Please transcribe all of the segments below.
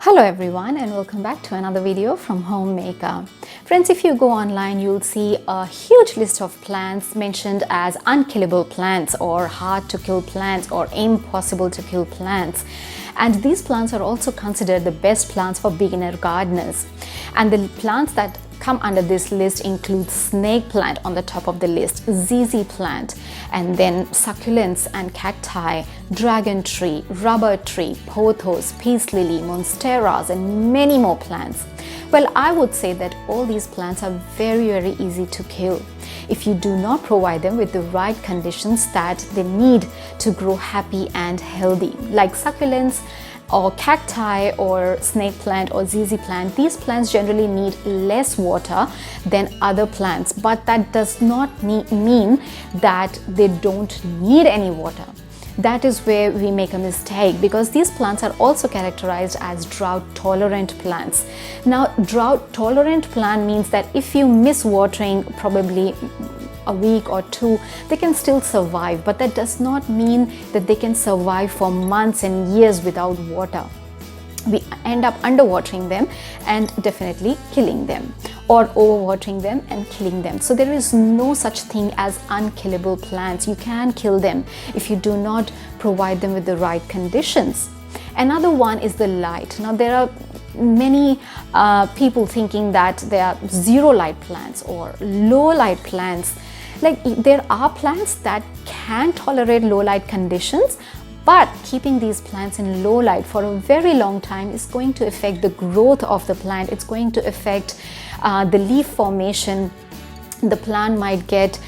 Hello everyone and welcome back to another video from Homemaker. Friends, if you go online, you'll see a huge list of plants mentioned as unkillable plants or hard to kill plants or impossible to kill plants. And these plants are also considered the best plants for beginner gardeners. And the plants that come under this list include snake plant on the top of the list, ZZ plant, and then succulents and cacti, dragon tree, rubber tree, pothos, peace lily, monsteras, and many more plants. Well, I would say that all these plants are very easy to kill if you do not provide them with the right conditions that they need to grow happy and healthy. Like succulents or cacti or snake plant or ZZ plant, these plants generally need less water than other plants, but that does not mean that they don't need any water. That is where we make a mistake, because these plants are also characterized as drought-tolerant plants. Now, drought-tolerant plant means that if you miss watering probably a week or two, they can still survive, but that does not mean that they can survive for months and years without water. We end up underwatering them and definitely killing them, or overwatering them and killing them. So there is no such thing as unkillable plants. You can kill them if you do not provide them with the right conditions. Another one is the light. Now there are many people thinking that there are zero light plants or low light plants. Like, there are plants that can tolerate low light conditions, but keeping these plants in low light for a very long time is going to affect the growth of the plant. It's going to affect the leaf formation. The plant might get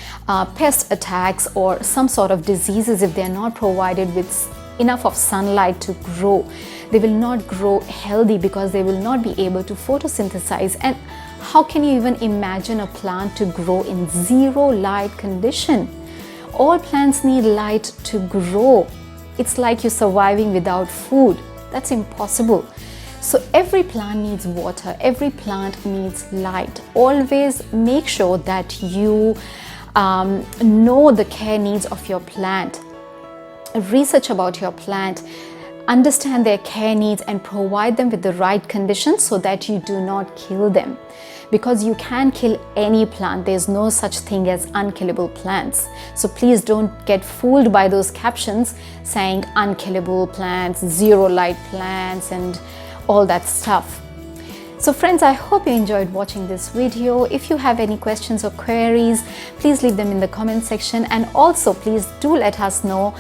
pest attacks or some sort of diseases if they are not provided with enough of sunlight to grow. They will not grow healthy because they will not be able to photosynthesize. And how can you even imagine a plant to grow in zero light condition? All plants need light to grow. It's like you're surviving without food. That's impossible. So every plant needs water, every plant needs light. Always make sure that you know the care needs of your plant. Research about your plant, understand their care needs, and provide them with the right conditions so that you do not kill them. Because you can kill any plant. There's no such thing as unkillable plants. So please don't get fooled by those captions saying unkillable plants, zero light plants, and all that stuff. So friends, I hope you enjoyed watching this video. If you have any questions or queries, please leave them in the comment section, and also please do let us know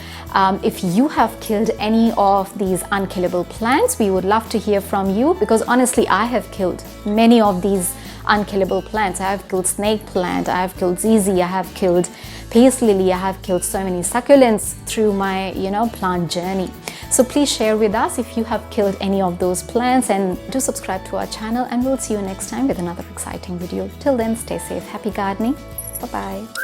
if you have killed any of these unkillable plants. We would love to hear from you, because honestly, I have killed many of these unkillable plants. I have killed snake plant, I have killed ZZ, I have killed peace lily, I have killed so many succulents through my plant journey. So please share with us if you have killed any of those plants, and do subscribe to our channel, and we'll see you next time with another exciting video. Till then, stay safe, happy gardening. Bye bye.